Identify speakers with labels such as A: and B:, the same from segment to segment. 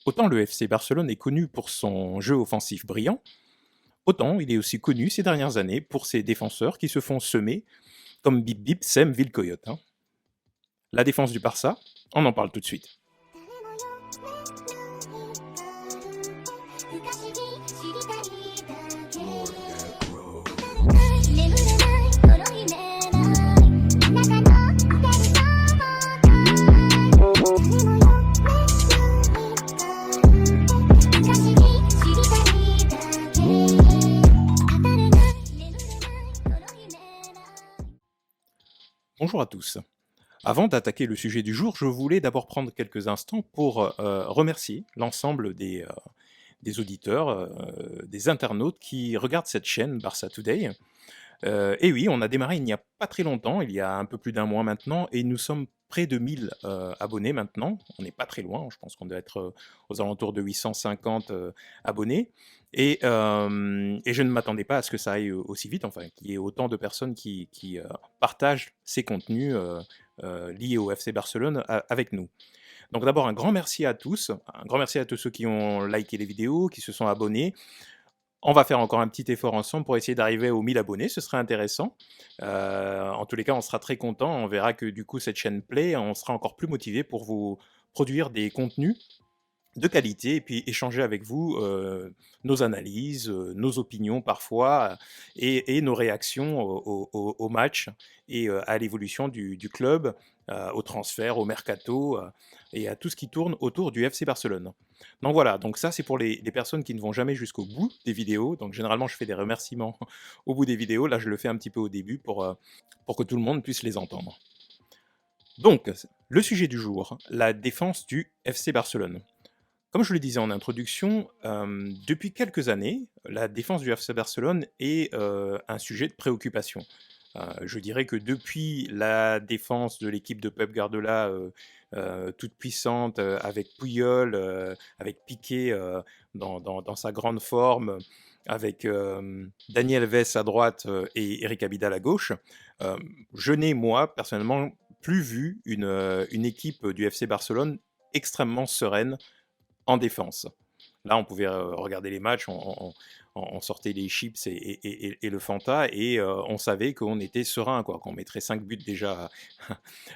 A: Autant le FC Barcelone est connu pour son jeu offensif brillant, autant il est aussi connu ces dernières années pour ses défenseurs qui se font semer comme Bip Bip sème Vilcoyote, hein. La défense du Barça, on en parle tout de suite. Bonjour à tous. Avant d'attaquer le sujet du jour, je voulais d'abord prendre quelques instants pour remercier l'ensemble des auditeurs, des internautes qui regardent cette chaîne Barça Today. Et oui, on a démarré il n'y a pas très longtemps, il y a un peu plus d'un mois maintenant, et nous sommes près de 1000 abonnés maintenant. On n'est pas très loin, je pense qu'on doit être aux alentours de 850 abonnés. Et je ne m'attendais pas à ce que ça aille aussi vite, enfin, qu'il y ait autant de personnes qui partagent ces contenus liés au FC Barcelone avec nous. Donc d'abord, un grand merci à tous, un grand merci à tous ceux qui ont liké les vidéos, qui se sont abonnés. On va faire encore un petit effort ensemble pour essayer d'arriver aux 1000 abonnés, ce serait intéressant. En tous les cas, on sera très content. On verra que du coup, cette chaîne plaît. On sera encore plus motivé pour vous produire des contenus de qualité et puis échanger avec vous nos analyses, nos opinions parfois et nos réactions au match et à l'évolution du club, au transfert, au mercato et à tout ce qui tourne autour du FC Barcelone. Donc voilà, donc ça c'est pour les personnes qui ne vont jamais jusqu'au bout des vidéos. Donc généralement je fais des remerciements au bout des vidéos. Là je le fais un petit peu au début pour que tout le monde puisse les entendre. Donc le sujet du jour, la défense du FC Barcelone. Comme je le disais en introduction, depuis quelques années, la défense du FC Barcelone est un sujet de préoccupation. Je dirais que depuis la défense de l'équipe de Pep Guardiola, toute puissante, avec Puyol, avec Piqué dans sa grande forme, avec Dani Alves à droite et Eric Abidal à gauche, je n'ai, moi, personnellement, plus vu une équipe du FC Barcelone extrêmement sereine en défense. Là, on pouvait regarder les matchs, on sortait les chips et le Fanta, et on savait qu'on était serein, quoi, qu'on mettrait 5 buts déjà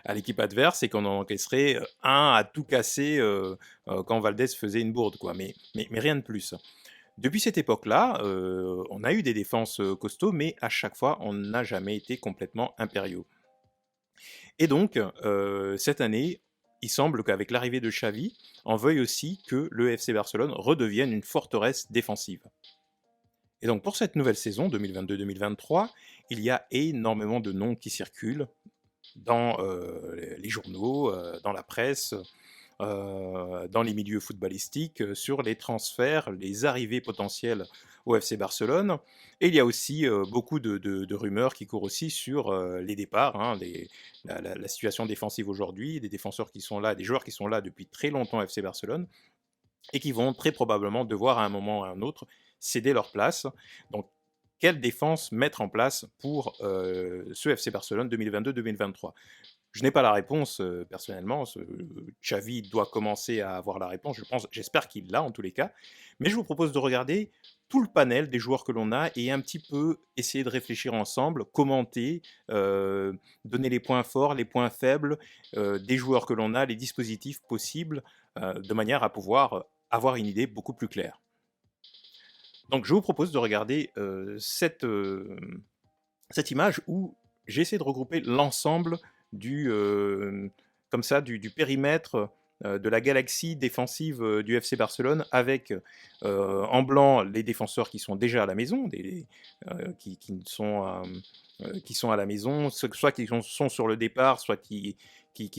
A: à l'équipe adverse et qu'on en encaisserait un à tout casser quand Valdés faisait une bourde, quoi. Mais rien de plus. Depuis cette époque-là, on a eu des défenses costauds, mais à chaque fois, on n'a jamais été complètement impériaux. Et donc, cette année, il semble qu'avec l'arrivée de Xavi, on veuille aussi que le FC Barcelone redevienne une forteresse défensive. Et donc pour cette nouvelle saison 2022-2023, il y a énormément de noms qui circulent dans les journaux, dans la presse, dans les milieux footballistiques, sur les transferts, les arrivées potentielles au FC Barcelone. Et il y a aussi beaucoup de rumeurs qui courent aussi sur les départs, hein, la situation défensive aujourd'hui, des défenseurs qui sont là, des joueurs qui sont là depuis très longtemps au FC Barcelone, et qui vont très probablement devoir à un moment ou à un autre céder leur place. Donc, quelle défense mettre en place pour ce FC Barcelone 2022-2023 ? Je n'ai pas la réponse personnellement. Xavi doit commencer à avoir la réponse. J'espère qu'il l'a en tous les cas. Mais je vous propose de regarder tout le panel des joueurs que l'on a et un petit peu essayer de réfléchir ensemble, commenter, donner les points forts, les points faibles des joueurs que l'on a, les dispositifs possibles, de manière à pouvoir avoir une idée beaucoup plus claire. Donc je vous propose de regarder cette image où j'essaie de regrouper l'ensemble comme ça, du périmètre de la galaxie défensive du FC Barcelone, avec en blanc les défenseurs qui sont déjà à la maison, qui sont à la maison, soit qui sont sur le départ, soit qui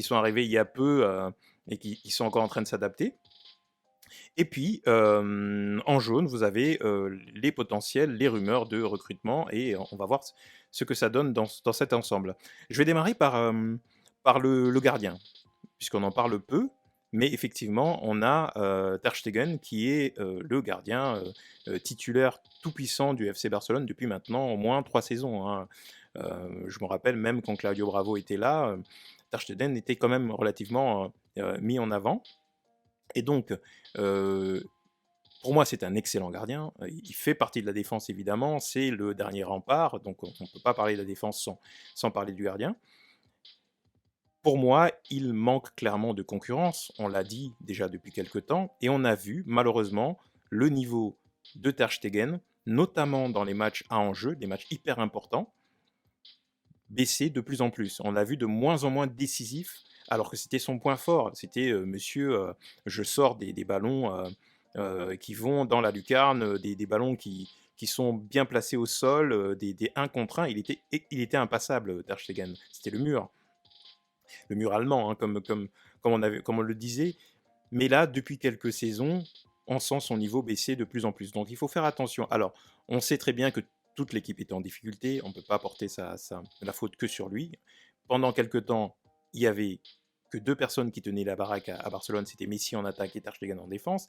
A: sont arrivés il y a peu et qui sont encore en train de s'adapter. Et puis, en jaune, vous avez les potentiels, les rumeurs de recrutement, et on va voir ce que ça donne dans cet ensemble. Je vais démarrer par le gardien, puisqu'on en parle peu, mais effectivement, on a Ter Stegen, qui est le gardien titulaire tout-puissant du FC Barcelone depuis maintenant au moins 3 saisons, hein. Je me rappelle, même quand Claudio Bravo était là, Ter Stegen était quand même relativement mis en avant. Et donc, pour moi, c'est un excellent gardien. Il fait partie de la défense, évidemment. C'est le dernier rempart. Donc, on ne peut pas parler de la défense sans parler du gardien. Pour moi, il manque clairement de concurrence. On l'a dit déjà depuis quelques temps. Et on a vu, malheureusement, le niveau de Ter Stegen, notamment dans les matchs à enjeu, des matchs hyper importants, baisser de plus en plus. On l'a vu de moins en moins décisif, alors que c'était son point fort. C'était monsieur, je sors des ballons qui vont dans la lucarne, des ballons qui sont bien placés au sol, des 1 contre 1. Il était impassable, Ter Stegen. C'était le mur allemand, hein, comme on le disait. Mais là, depuis quelques saisons, on sent son niveau baisser de plus en plus. Donc il faut faire attention. Alors, on sait très bien que toute l'équipe est en difficulté. On ne peut pas porter la faute que sur lui. Pendant quelques temps, il y avait que 2 personnes qui tenaient la baraque à Barcelone. C'était Messi en attaque et Ter Stegen en défense.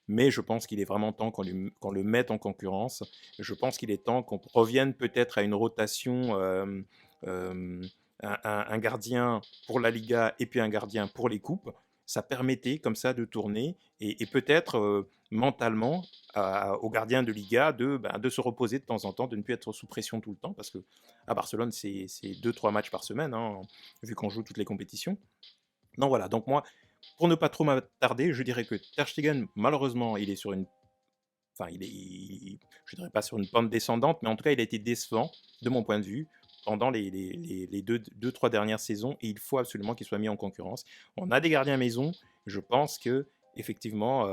A: Mais je pense qu'il est vraiment temps qu'on le mette en concurrence. Je pense qu'il est temps qu'on revienne peut-être à une rotation, euh, un gardien pour la Liga et puis un gardien pour les coupes. Ça permettait comme ça de tourner et peut-être mentalement aux gardiens de Liga de se reposer de temps en temps, de ne plus être sous pression tout le temps, parce que à Barcelone, c'est 2-3 matchs par semaine, hein, vu qu'on joue toutes les compétitions. Donc voilà, donc moi, pour ne pas trop m'attarder, je dirais que Ter Stegen, malheureusement, il est sur une... Enfin, je dirais pas sur une pente descendante, mais en tout cas, il a été décevant, de mon point de vue, pendant les deux, trois dernières saisons, et il faut absolument qu'il soit mis en concurrence. On a des gardiens à maison, je pense que effectivement,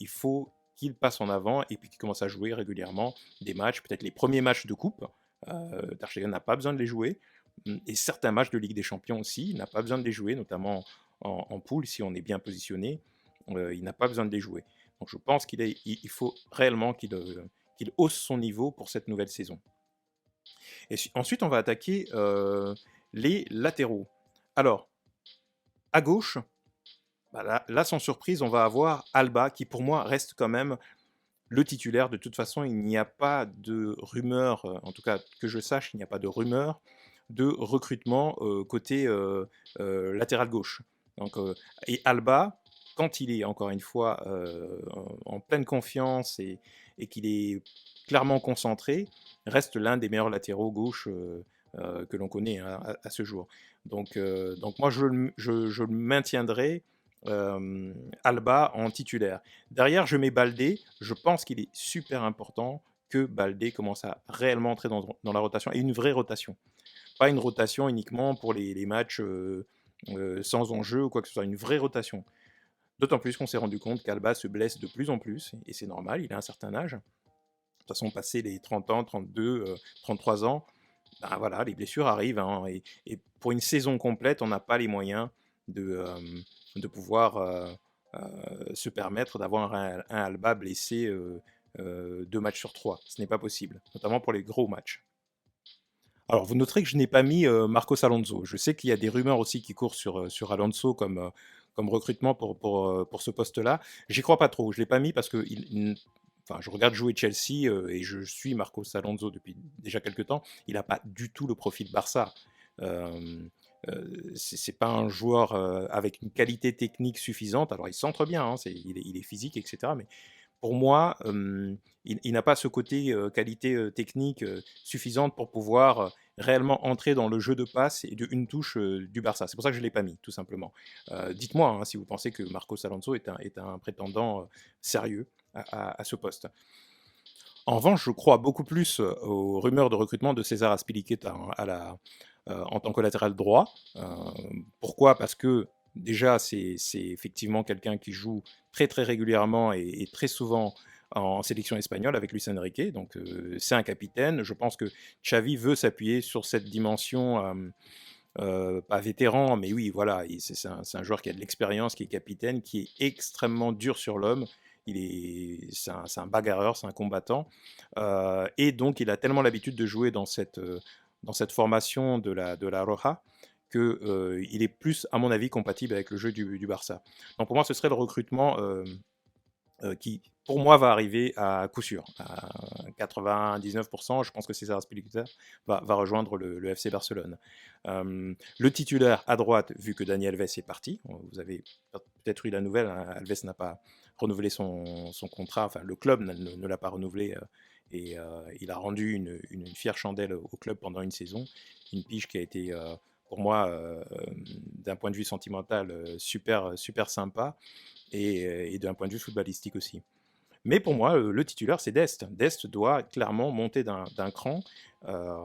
A: il faut qu'il passe en avant et puis qu'il commence à jouer régulièrement des matchs, peut-être les premiers matchs de coupe. Ter Stegen n'a pas besoin de les jouer, et certains matchs de Ligue des Champions aussi, il n'a pas besoin de les jouer, notamment en poule, si on est bien positionné, il n'a pas besoin de les jouer. Donc je pense il faut réellement qu'il hausse son niveau pour cette nouvelle saison. Et ensuite, on va attaquer les latéraux. Alors, à gauche, bah là, sans surprise, on va avoir Alba, qui pour moi reste quand même le titulaire. De toute façon, il n'y a pas de rumeur, en tout cas que je sache, il n'y a pas de rumeur de recrutement côté latéral gauche. Donc, et Alba, quand il est encore une fois en pleine confiance et qu'il est clairement concentré, reste l'un des meilleurs latéraux gauche que l'on connaît, hein, à ce jour. Donc moi, je le maintiendrai Alba en titulaire. Derrière, je mets Baldé. Je pense qu'il est super important que Baldé commence à réellement entrer dans la rotation, et une vraie rotation. Pas une rotation uniquement pour les matchs sans enjeu ou quoi que ce soit, une vraie rotation. D'autant plus qu'on s'est rendu compte qu'Alba se blesse de plus en plus, et c'est normal, il a un certain âge. De toute façon, passé les 30 ans, 32, 33 ans, ben voilà, les blessures arrivent, hein, et pour une saison complète, on n'a pas les moyens de pouvoir se permettre d'avoir un Alba blessé 2 matchs sur 3. Ce n'est pas possible, notamment pour les gros matchs. Alors, vous noterez que je n'ai pas mis Marcos Alonso. Je sais qu'il y a des rumeurs aussi qui courent sur Alonso comme recrutement pour ce poste-là. J'y crois pas trop. Je ne l'ai pas mis parce que enfin, je regarde jouer Chelsea et je suis Marcos Alonso depuis déjà quelques temps. Il n'a pas du tout le profil Barça. Euh, c'est pas un joueur avec une qualité technique suffisante. Alors, il centre bien, hein, il est physique, etc. Mais pour moi, il n'a pas ce côté qualité technique suffisante pour pouvoir réellement entrer dans le jeu de passe et de une touche du Barça. C'est pour ça que je ne l'ai pas mis, tout simplement. Dites-moi hein, si vous pensez que Marcos Alonso est un prétendant sérieux à ce poste. En revanche, je crois beaucoup plus aux rumeurs de recrutement de César Azpilicueta hein, en tant que latéral droit. Pourquoi? Parce que déjà, c'est effectivement quelqu'un qui joue très très régulièrement et très souvent en sélection espagnole avec Luis Enrique. Donc c'est un capitaine. Je pense que Xavi veut s'appuyer sur cette dimension, pas vétéran, mais oui, voilà, c'est un joueur qui a de l'expérience, qui est capitaine, qui est extrêmement dur sur l'homme. C'est un bagarreur, c'est un combattant. Et donc, il a tellement l'habitude de jouer dans cette formation de la Roja qu'il est plus, à mon avis, compatible avec le jeu du Barça. Donc, pour moi, ce serait le recrutement qui, pour moi, va arriver à coup sûr. À 99%, je pense que César Azpilicueta va rejoindre le FC Barcelone. Le titulaire à droite, vu que Dani Alves est parti, vous avez peut-être eu la nouvelle, hein, Alves n'a pas renouvelé son contrat, enfin le club ne l'a pas renouvelé, et il a rendu une fière chandelle au club pendant une saison, une pige qui a été, pour moi, d'un point de vue sentimental, super, super sympa, et d'un point de vue footballistique aussi. Mais pour moi, le titulaire, c'est Dest. Dest doit clairement monter d'un cran. Euh,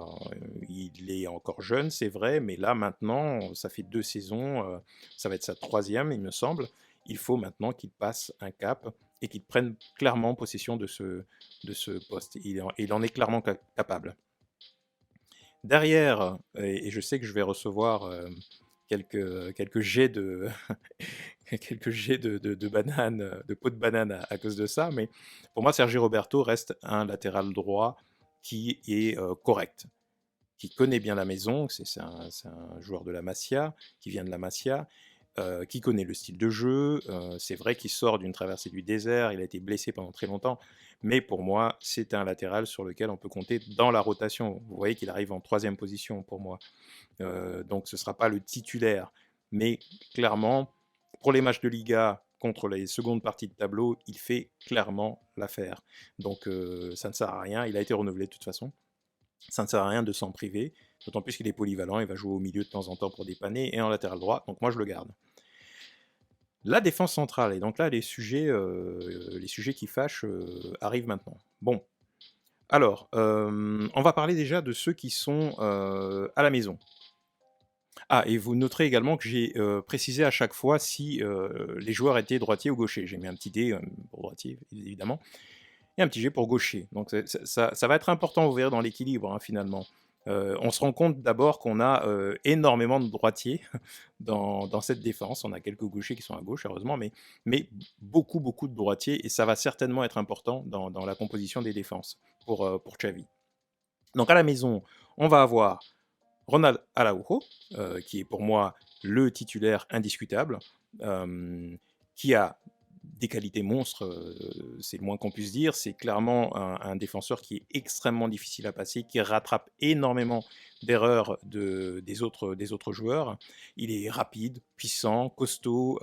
A: il est encore jeune, c'est vrai, mais là maintenant, ça fait 2 saisons, ça va être sa troisième, il me semble. Il faut maintenant qu'il passe un cap et qu'il prenne clairement possession de ce poste. Il en est clairement capable. Derrière, et je sais que je vais recevoir quelques jets de, quelques jets de bananes, de peau de banane à cause de ça, mais pour moi, Sergi Roberto reste un latéral droit qui est correct, qui connaît bien la maison, c'est un joueur de la Masia, qui vient de la Masia, qui connaît le style de jeu. C'est vrai qu'il sort d'une traversée du désert, il a été blessé pendant très longtemps, mais pour moi, c'est un latéral sur lequel on peut compter dans la rotation. Vous voyez qu'il arrive en troisième position pour moi. Donc ce ne sera pas le titulaire, mais clairement, pour les matchs de Liga contre les secondes parties de tableau, il fait clairement l'affaire. Donc ça ne sert à rien, il a été renouvelé de toute façon. Ça ne sert à rien de s'en priver, d'autant plus qu'il est polyvalent, il va jouer au milieu de temps en temps pour dépanner, et en latéral droit, donc moi je le garde. La défense centrale, et donc là les sujets qui fâchent arrivent maintenant. Bon, alors, on va parler déjà de ceux qui sont à la maison. Ah, et vous noterez également que j'ai précisé à chaque fois si les joueurs étaient droitiers ou gauchers. J'ai mis un petit D pour droitier, évidemment, et un petit G pour gaucher. Donc ça va être important, vous verrez, dans l'équilibre, hein, finalement. On se rend compte d'abord qu'on a énormément de droitiers dans cette défense. On a quelques gauchers qui sont à gauche, heureusement, mais beaucoup, beaucoup de droitiers, et ça va certainement être important dans la composition des défenses pour Xavi. Donc à la maison, on va avoir Ronald Araujo, qui est pour moi le titulaire indiscutable, qui a des qualités monstres, c'est le moins qu'on puisse dire. C'est clairement un défenseur qui est extrêmement difficile à passer, qui rattrape énormément d'erreurs des autres joueurs. Il est rapide, puissant, costaud,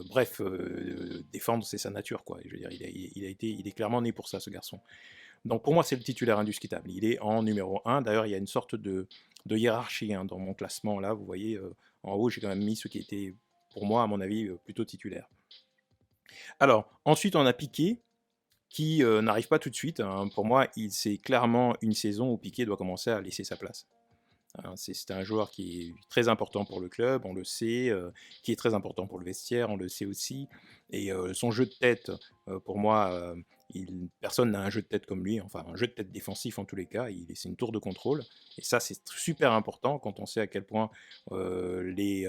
A: bref, défendre, c'est sa nature, quoi. Je veux dire, il est clairement né pour ça, ce garçon. Donc pour moi, c'est le titulaire indiscutable. Il est en numéro 1. D'ailleurs, il y a une sorte de hiérarchie, hein, dans mon classement. Là, vous voyez, en haut, j'ai quand même mis ceux qui étaient, pour moi, à mon avis, plutôt titulaires. Alors, ensuite, on a Piqué, qui n'arrive pas tout de suite, hein. Pour moi, c'est clairement une saison où Piqué doit commencer à laisser sa place. Hein. C'est un joueur qui est très important pour le club, on le sait, qui est très important pour le vestiaire, on le sait aussi. Et son jeu de tête, pour moi, personne n'a un jeu de tête comme lui, enfin un jeu de tête défensif en tous les cas, c'est une tour de contrôle. Et ça, c'est super important quand on sait à quel point les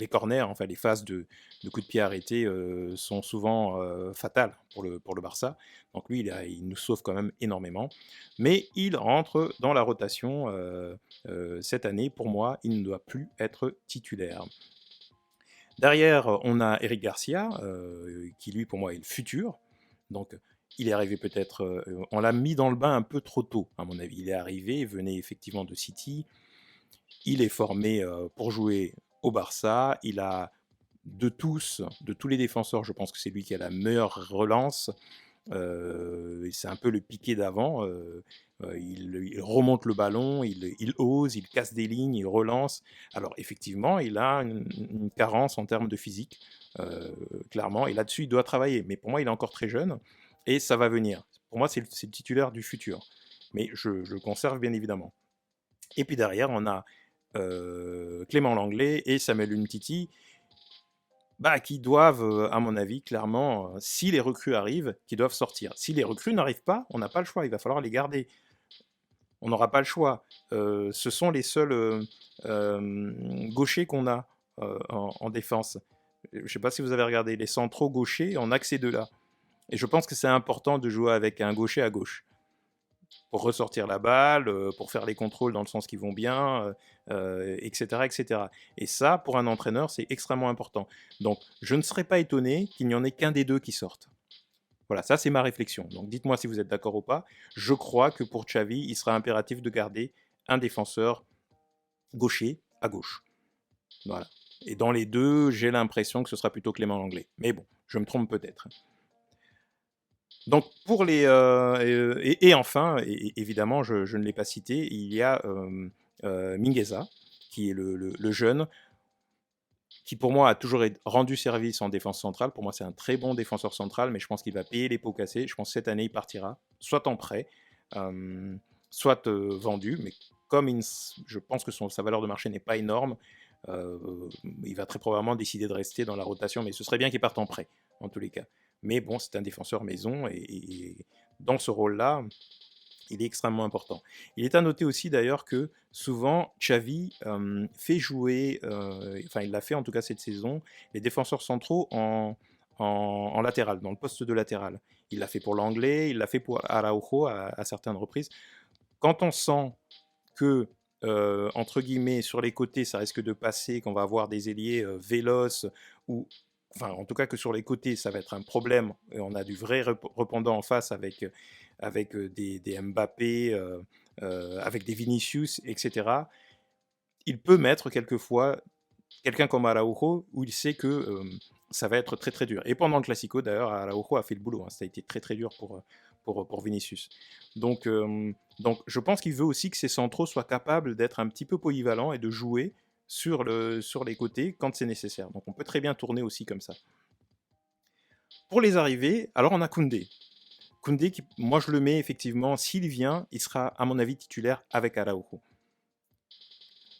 A: corners, enfin les phases de coups de pied arrêtés sont souvent fatales pour le Barça. Donc lui, il nous sauve quand même énormément. Mais il rentre dans la rotation cette année. Pour moi, il ne doit plus être titulaire. Derrière, on a Eric Garcia, qui lui, pour moi, est le futur. Donc, il est arrivé peut-être, on l'a mis dans le bain un peu trop tôt, à mon avis. Il est arrivé, il venait effectivement de City. Il est formé pour jouer au Barça. Il a, de tous les défenseurs, je pense que c'est lui qui a la meilleure relance. C'est un peu le Piqué d'avant. Il remonte le ballon, il ose, il casse des lignes, il relance. Alors effectivement, il a une carence en termes de physique, clairement, et là-dessus, il doit travailler. Mais pour moi, il est encore très jeune, et ça va venir. Pour moi, c'est le titulaire du futur. Mais je le conserve, bien évidemment. Et puis derrière, on a Clément Langlais et Samuel Umtiti, qui doivent, à mon avis, clairement, si les recrues arrivent, qui doivent sortir. Si les recrues n'arrivent pas, on n'a pas le choix, il va falloir les garder. On n'aura pas le choix. Ce sont les seuls gauchers qu'on a en défense. Je ne sais pas si vous avez regardé, les centraux gauchers, on a que ces deux-là. Et je pense que c'est important de jouer avec un gaucher à gauche pour ressortir la balle, pour faire les contrôles dans le sens qui vont bien, etc., etc. Et ça, pour un entraîneur, c'est extrêmement important. Donc, je ne serais pas étonné qu'il n'y en ait qu'un des deux qui sorte. Voilà, ça c'est ma réflexion. Donc dites-moi si vous êtes d'accord ou pas. Je crois que pour Xavi, il sera impératif de garder un défenseur gaucher à gauche. Voilà. Et dans les deux, j'ai l'impression que ce sera plutôt Clément Langlais. Mais bon, je me trompe peut-être. Donc pour les et enfin, évidemment, je ne l'ai pas cité, il y a Mingueza, qui est le jeune, qui pour moi a toujours rendu service en défense centrale. Pour moi, c'est un très bon défenseur central, mais je pense qu'il va payer les pots cassés. Je pense que cette année, il partira, soit en prêt, euh, soit vendu. Mais comme je pense que sa valeur de marché n'est pas énorme, euh, il va très probablement décider de rester dans la rotation. Mais ce serait bien qu'il parte en prêt, en tous les cas. Mais bon, c'est un défenseur maison et dans ce rôle-là, il est extrêmement important. Il est à noter aussi d'ailleurs que souvent Xavi fait jouer, enfin il l'a fait en tout cas cette saison, les défenseurs centraux en latéral, dans le poste de latéral. Il l'a fait pour l'anglais, il l'a fait pour Araujo à certaines reprises. Quand on sent que, entre guillemets, sur les côtés, ça risque de passer, qu'on va avoir des ailiers véloces, ou enfin en tout cas que sur les côtés, ça va être un problème, et on a du vrai répondant en face avec des Mbappé, avec des Vinicius, etc. Il peut mettre quelquefois quelqu'un comme Araujo où il sait que ça va être très très dur. Et pendant le Classico, d'ailleurs, Araujo a fait le boulot. Hein. Ça a été très très dur pour Vinicius. Donc je pense qu'il veut aussi que ses centraux soient capables d'être un petit peu polyvalents et de jouer sur les côtés quand c'est nécessaire. Donc on peut très bien tourner aussi comme ça. Pour les arrivées, alors on a Koundé. Koundé, moi je le mets effectivement, s'il vient, il sera à mon avis titulaire avec Araujo.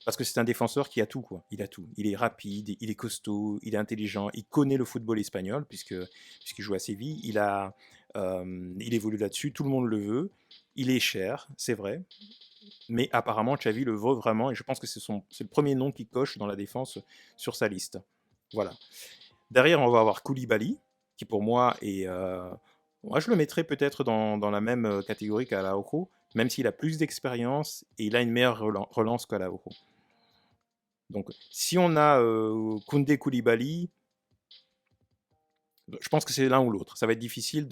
A: Parce que c'est un défenseur qui a tout, quoi. Il a tout. Il est rapide, il est costaud, il est intelligent, il connaît le football espagnol, puisqu'il joue à Séville. Il évolue là-dessus, tout le monde le veut. Il est cher, c'est vrai. Mais apparemment, Xavi le veut vraiment, et je pense que c'est le premier nom qui coche dans la défense sur sa liste. Voilà. Derrière, on va avoir Koulibaly, qui pour moi est. Moi, je le mettrais peut-être dans la même catégorie qu'Araujo, même s'il a plus d'expérience et il a une meilleure relance qu'Araujo. Donc, si on a Koundé Koulibaly, je pense que c'est l'un ou l'autre. Ça va être difficile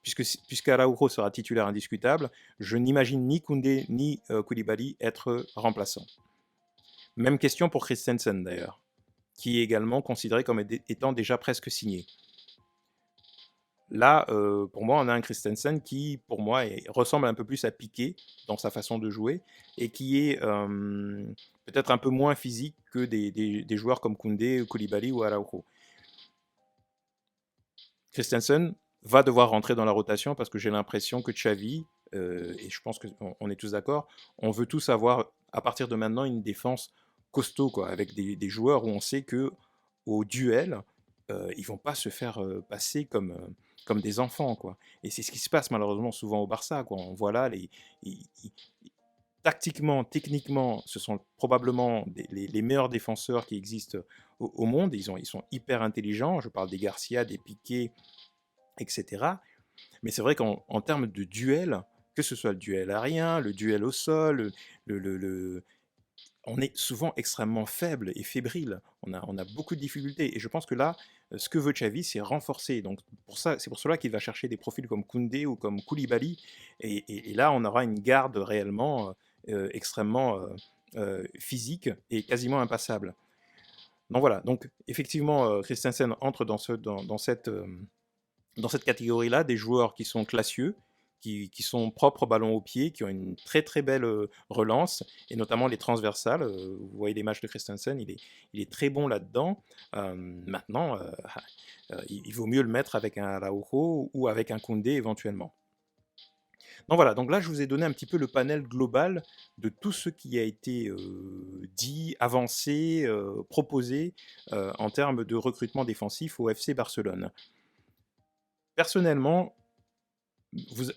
A: puisque Araujo sera titulaire indiscutable, je n'imagine ni Koundé ni Koulibaly être remplaçants. Même question pour Christensen d'ailleurs, qui est également considéré comme étant déjà presque signé. Là, pour moi, on a un Christensen qui, pour moi, ressemble un peu plus à Piqué dans sa façon de jouer et qui est peut-être un peu moins physique que des joueurs comme Koundé, Koulibaly ou Araujo. Christensen va devoir rentrer dans la rotation parce que j'ai l'impression que Xavi, et je pense qu'on est tous d'accord, on veut tous avoir, à partir de maintenant, une défense costaud, quoi, avec des joueurs où on sait que au duel, ils vont pas se faire passer comme des enfants, quoi. Et c'est ce qui se passe malheureusement souvent au Barça, quoi. On voit là, tactiquement, techniquement, ce sont probablement les meilleurs défenseurs qui existent au monde. Ils sont hyper intelligents. Je parle des Garcia, des Piqué, etc. Mais c'est vrai qu'en termes de duel, que ce soit le duel aérien, le duel au sol, on est souvent extrêmement faible et fébrile. On a beaucoup de difficultés. Et je pense que là, ce que veut Xavi, c'est renforcer. Donc c'est pour cela qu'il va chercher des profils comme Koundé ou comme Koulibaly. Et là, on aura une garde réellement extrêmement physique et quasiment impassable. Donc voilà. Donc effectivement, Christensen entre dans cette catégorie-là, des joueurs qui sont classieux, qui sont propres ballon au pied, qui ont une très très belle relance, et notamment les transversales. Vous voyez les matchs de Christensen, il est très bon là-dedans. Maintenant, il vaut mieux le mettre avec un Araujo ou avec un Koundé éventuellement. Donc voilà, donc là je vous ai donné un petit peu le panel global de tout ce qui a été dit, avancé, proposé en termes de recrutement défensif au FC Barcelone. Personnellement,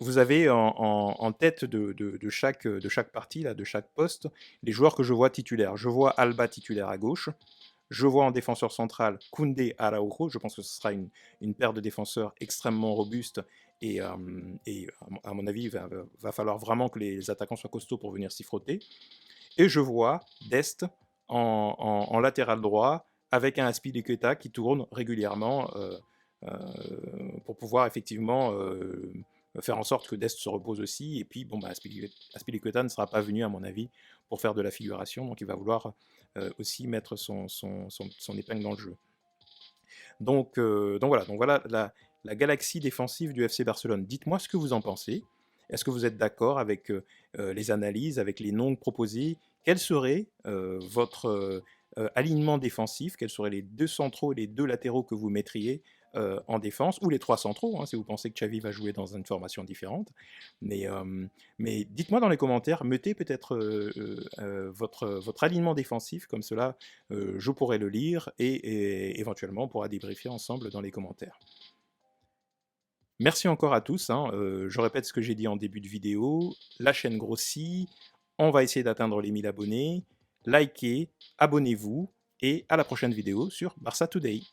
A: vous avez en tête de chaque partie, là, de chaque poste, les joueurs que je vois titulaires. Je vois Alba titulaire à gauche. Je vois en défenseur central Koundé Araujo. Je pense que ce sera une paire de défenseurs extrêmement robuste. Et à mon avis, il va falloir vraiment que les attaquants soient costauds pour venir s'y frotter. Et je vois Dest en latéral droit avec un Azpilicueta qui tourne régulièrement pour pouvoir effectivement faire en sorte que Dest se repose aussi. Et puis, bon, bah, Azpilicueta ne sera pas venu, à mon avis, pour faire de la figuration, donc il va vouloir aussi mettre son épingle dans le jeu. Donc voilà la galaxie défensive du FC Barcelone. Dites-moi ce que vous en pensez. Est-ce que vous êtes d'accord avec les analyses, avec les noms proposés? Quel serait votre alignement défensif? Quels seraient les deux centraux et les deux latéraux que vous mettriez en défense? Ou les trois centraux, hein, si vous pensez que Xavi va jouer dans une formation différente. Mais, mais dites-moi dans les commentaires, mettez peut-être votre alignement défensif, comme cela je pourrais le lire et éventuellement on pourra débriefer ensemble dans les commentaires. Merci encore à tous, hein. Je répète ce que j'ai dit en début de vidéo, la chaîne grossit, on va essayer d'atteindre les 1000 abonnés, likez, abonnez-vous et à la prochaine vidéo sur Barça Today.